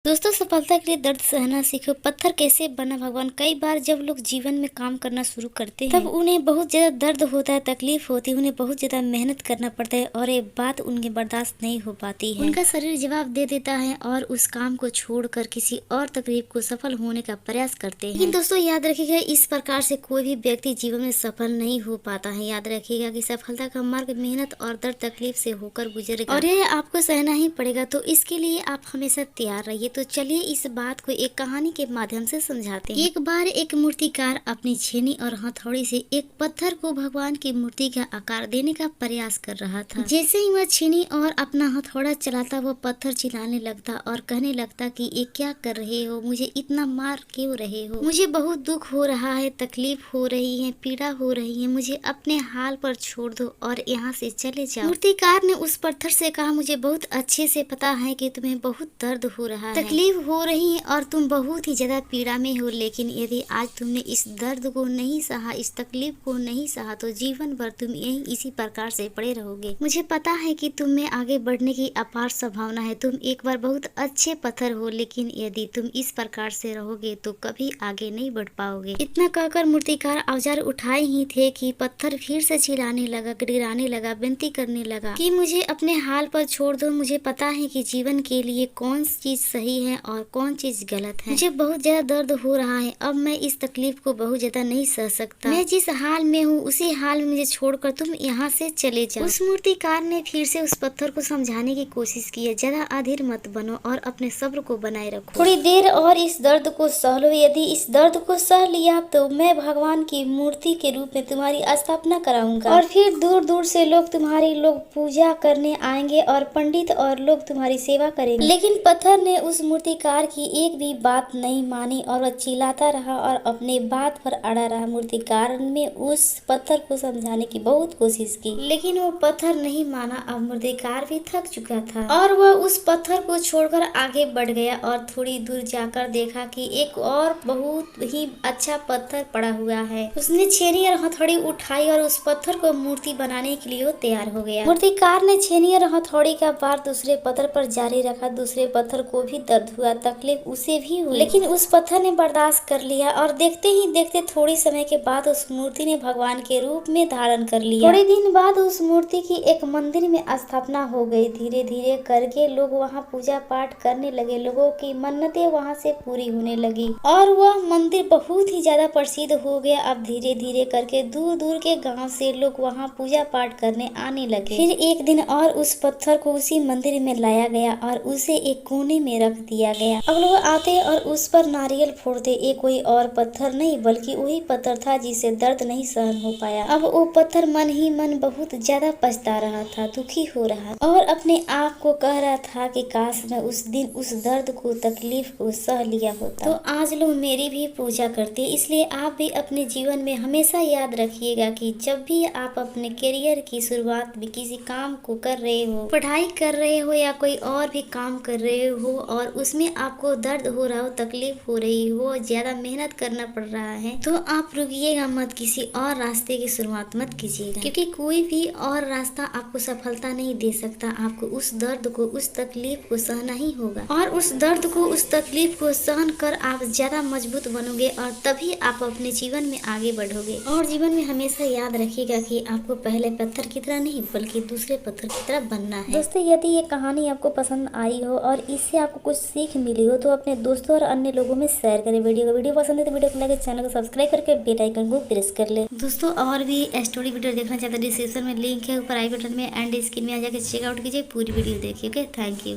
दोस्तों, सफलता के लिए दर्द सहना सीखो। पत्थर कैसे बना भगवान। कई बार जब लोग जीवन में काम करना शुरू करते हैं तब उन्हें बहुत ज्यादा दर्द होता है, तकलीफ होती है, उन्हें बहुत ज्यादा मेहनत करना पड़ता है और ये बात उनके बर्दाश्त नहीं हो पाती है। उनका शरीर जवाब दे देता है और उस काम को छोड़कर किसी और तकलीफ को सफल होने का प्रयास करते हैं। लेकिन दोस्तों याद रखिएगा, इस प्रकार से कोई भी व्यक्ति जीवन में सफल नहीं हो पाता है। याद रखिएगा कि सफलता का मार्ग मेहनत और दर्द तकलीफ से होकर गुजरेगा और यह आपको सहना ही पड़ेगा। तो इसके लिए आप हमेशा तैयार रहिए। तो चलिए इस बात को एक कहानी के माध्यम से समझाते हैं। एक बार एक मूर्तिकार अपनी छेनी और हथौड़ी से एक पत्थर को भगवान की मूर्ति का आकार देने का प्रयास कर रहा था। जैसे ही वह छेनी और अपना हथौड़ा चलाता, वो पत्थर चिल्लाने लगता और कहने लगता कि ये क्या कर रहे हो, मुझे इतना मार क्यों रहे हो, मुझे बहुत दुख हो रहा है, तकलीफ हो रही है, पीड़ा हो रही है, मुझे अपने हाल पर छोड़ दो और यहाँ से चले जाओ। मूर्तिकार ने उस पत्थर से कहा, मुझे बहुत अच्छे से पता है कि तुम्हें बहुत दर्द हो रहा है, तकलीफ हो रही है और तुम बहुत ही ज्यादा पीड़ा में हो, लेकिन यदि आज तुमने इस दर्द को नहीं सहा, इस तकलीफ को नहीं सहा, तो जीवन भर तुम यही इसी प्रकार से पड़े रहोगे। मुझे पता है कि तुम में आगे बढ़ने की अपार संभावना है, तुम एक बार बहुत अच्छे पत्थर हो, लेकिन यदि तुम इस प्रकार से रहोगे तो कभी आगे नहीं बढ़ पाओगे। इतना कहकर मूर्तिकार औजार उठाए ही थे कि पत्थर फिर से चिल्लाने लगा, गिड़गिड़ाने लगा, विनती करने लगा कि मुझे अपने हाल पर छोड़ दो। मुझे पता है कि जीवन के लिए कौन चीज सही है और कौन चीज गलत है। मुझे बहुत ज्यादा दर्द हो रहा है, अब मैं इस तकलीफ को बहुत ज्यादा नहीं सह सकता। मैं जिस हाल में हूँ उसी हाल में मुझे छोड़कर तुम यहाँ से चले जाओ। उस मूर्तिकार ने फिर से उस पत्थर को समझाने की कोशिश की, ज्यादा अधीर मत बनो और अपने सब्र को बनाए रखो। थोड़ी देर और इस दर्द को सह लो। यदि इस दर्द को सह लिया तो मैं भगवान की मूर्ति के रूप में तुम्हारी स्थापना कराऊंगा और फिर दूर दूर से लोग तुम्हारी पूजा करने आएंगे और पंडित और लोग तुम्हारी सेवा करेंगे। लेकिन पत्थर ने उस मूर्तिकार की एक भी बात नहीं मानी और वह चिल्लाता रहा और अपने बात पर अड़ा रहा। मूर्तिकार ने उस पत्थर को समझाने की बहुत कोशिश की, लेकिन वो पत्थर नहीं माना। अब मूर्तिकार भी थक चुका था और वह उस पत्थर को छोड़कर आगे बढ़ गया और थोड़ी दूर जाकर देखा कि एक और बहुत ही अच्छा पत्थर पड़ा हुआ है। उसने छेनी और हथौड़ी उठाई और उस पत्थर को मूर्ति बनाने के लिए वो तैयार हो गया। मूर्तिकार ने छेनी और हथौड़ी का वार दूसरे पत्थर पर जारी रखा। दूसरे पत्थर को भी दर्द हुआ, तकलीफ उसे भी हुई, लेकिन उस पत्थर ने बर्दाश्त कर लिया और देखते ही देखते थोड़ी समय के बाद उस मूर्ति ने भगवान के रूप में धारण कर लिया। थोड़े दिन बाद उस मूर्ति की एक मंदिर में स्थापना हो गई। धीरे धीरे करके लोग वहाँ पूजा पाठ करने लगे। लोगों की मन्नतें वहाँ से पूरी होने लगी और वह मंदिर बहुत ही ज्यादा प्रसिद्ध हो गया। अब धीरे धीरे करके दूर दूर के गाँव से लोग वहाँ पूजा पाठ करने आने लगे। फिर एक दिन और उस पत्थर को उसी मंदिर में लाया गया और उसे एक कोने में रख दिया गया। अब लोग आते और उस पर नारियल फोड़ते। ये कोई और पत्थर नहीं बल्कि वही पत्थर था जिसे दर्द नहीं सहन हो पाया। अब वो पत्थर मन ही मन बहुत ज्यादा पछता रहा था, दुखी हो रहा और अपने आप को कह रहा था कि काश मैं उस दिन उस दर्द को, तकलीफ को सह लिया होता। तो आज लोग मेरी भी पूजा करते। इसलिए आप भी अपने जीवन में हमेशा याद रखिएगा कि जब भी आप अपने करियर की शुरुआत में किसी काम को कर रहे हो, पढ़ाई कर रहे हो या कोई और भी काम कर रहे हो और उसमें आपको दर्द हो रहा हो, तकलीफ हो रही हो, ज्यादा मेहनत करना पड़ रहा है, तो आप रुकिएगा मत, किसी और रास्ते की शुरुआत मत कीजिएगा, क्योंकि कोई भी और रास्ता आपको सफलता नहीं दे सकता। आपको उस दर्द को, उस तकलीफ को सहना ही होगा और उस दर्द को, उस तकलीफ को सहन कर आप ज्यादा मजबूत बनोगे और तभी आप अपने जीवन में आगे बढ़ोगे। और जीवन में हमेशा याद रखिएगा कि आपको पहले पत्थर की तरह नहीं बल्कि दूसरे पत्थर की तरह बनना है। दोस्तों, यदि ये कहानी आपको पसंद आई हो और इससे आपको कुछ सीख मिली हो तो अपने दोस्तों और अन्य लोगों में शेयर करें। वीडियो पसंद है तो वीडियो को लाइक, चैनल को सब्सक्राइब करके बेल आइकन को प्रेस कर ले। दोस्तों, और भी स्टोरी वीडियो देखना चाहते हैं, डिस्क्रिप्शन में लिंक है, ऊपर आई बटन में एंड स्क्रीन में आ जाकर चेकआउट कीजिए, पूरी वीडियो देखिए। Okay, thank you.